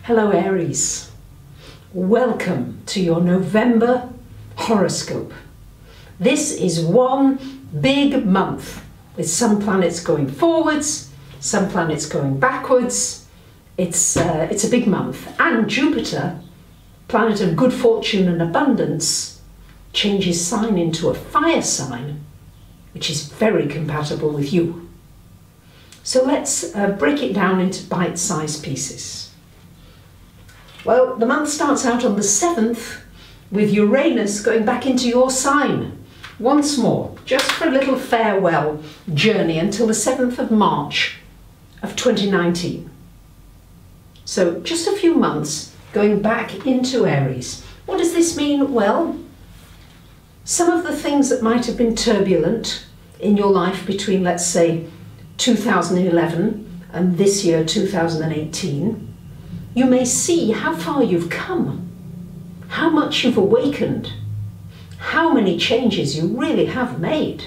Hello Aries, welcome to your November horoscope. This is one big month with some planets going forwards, some planets going backwards. It's a big month, and Jupiter, planet of good fortune and abundance, changes sign into a fire sign, which is very compatible with you. So let's break it down into bite-sized pieces. Well, the month starts out on the 7th with Uranus going back into your sign once more, just for a little farewell journey until the 7th of March of 2019. So just a few months going back into Aries. What does this mean? Well, some of the things that might have been turbulent in your life between, let's say, 2011 and this year, 2018, you may see how far you've come, how much you've awakened, how many changes you really have made.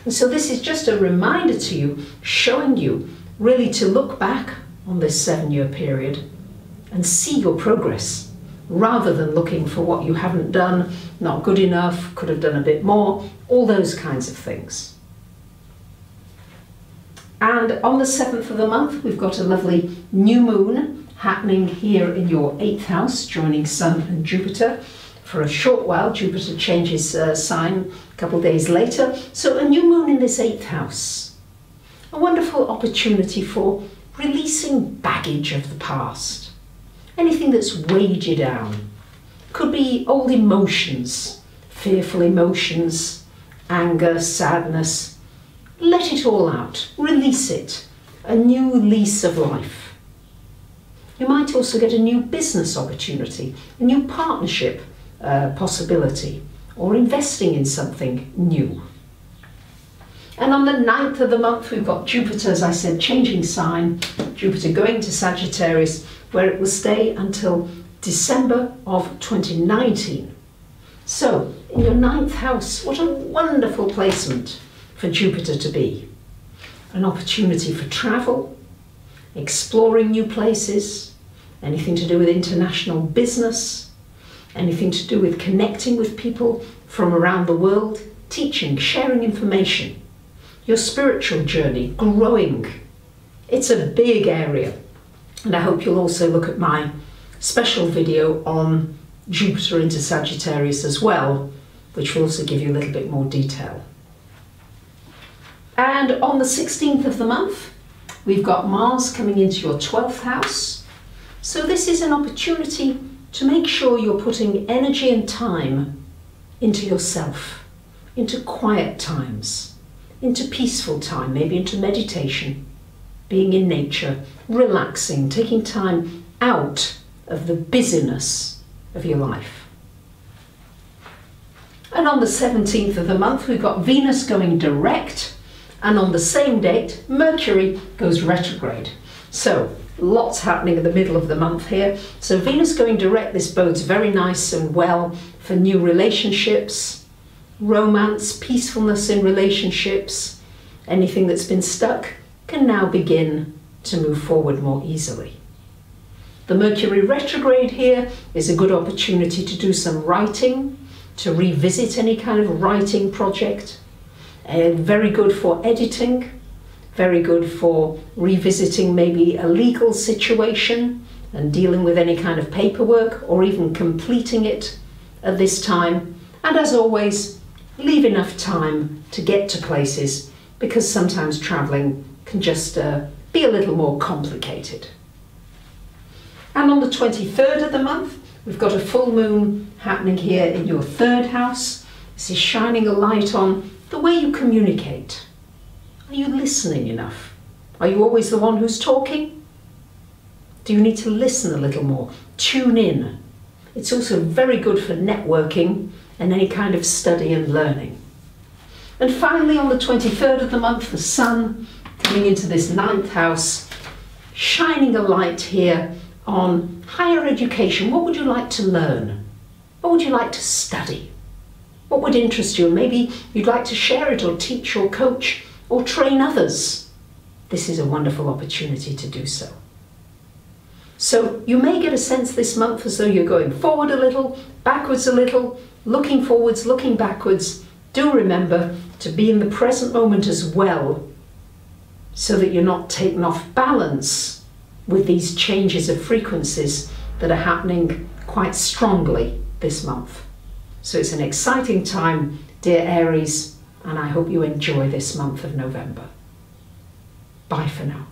And so this is just a reminder to you, showing you really to look back on this 7-year period and see your progress, rather than looking for what you haven't done, not good enough, could have done a bit more, all those kinds of things. And on the 7th of the month, we've got a lovely new moon happening here in your 8th house, joining Sun and Jupiter. For a short while, Jupiter changes sign a couple of days later. So a new moon in this 8th house. A wonderful opportunity for releasing baggage of the past. Anything that's weighed you down. Could be old emotions, fearful emotions, anger, sadness. Let it all out, release it. A new lease of life. You might also get a new business opportunity, a new partnership possibility, or investing in something new. And on the 9th of the month, we've got Jupiter, as I said, changing sign, Jupiter going to Sagittarius, where it will stay until December of 2019. So, in your 9th house, what a wonderful placement for Jupiter to be. An opportunity for travel, exploring new places, anything to do with international business, anything to do with connecting with people from around the world, teaching, sharing information, your spiritual journey, growing. It's a big area, and I hope you'll also look at my special video on Jupiter into Sagittarius as well, which will also give you a little bit more detail. And on the 16th of the month, we've got Mars coming into your 12th house. So this is an opportunity to make sure you're putting energy and time into yourself, into quiet times, into peaceful time, maybe into meditation, being in nature, relaxing, taking time out of the busyness of your life. And on the 17th of the month, we've got Venus going direct. And on the same date, Mercury goes retrograde. So lots happening in the middle of the month here. So Venus going direct, this bodes very nice and well for new relationships, romance, peacefulness in relationships. Anything that's been stuck can now begin to move forward more easily. The Mercury retrograde here is a good opportunity to do some writing, to revisit any kind of writing project. Very good for editing, very good for revisiting maybe a legal situation and dealing with any kind of paperwork, or even completing it at this time. And as always, leave enough time to get to places, because sometimes traveling can just be a little more complicated. And on the 23rd of the month, we've got a full moon happening here in your 3rd house. This is shining a light on the way you communicate. Are you listening enough? Are you always the one who's talking? Do you need to listen a little more? Tune in. It's also very good for networking and any kind of study and learning. And finally, on the 23rd of the month, the Sun coming into this 9th house, shining a light here on higher education. What would you like to learn? What would you like to study? What would interest you? Maybe you'd like to share it, or teach, or coach, or train others. This is a wonderful opportunity to do so. So you may get a sense this month as though you're going forward a little, backwards a little, looking forwards, looking backwards. Do remember to be in the present moment as well, so that you're not taken off balance with these changes of frequencies that are happening quite strongly this month. So it's an exciting time, dear Aries, and I hope you enjoy this month of November. Bye for now.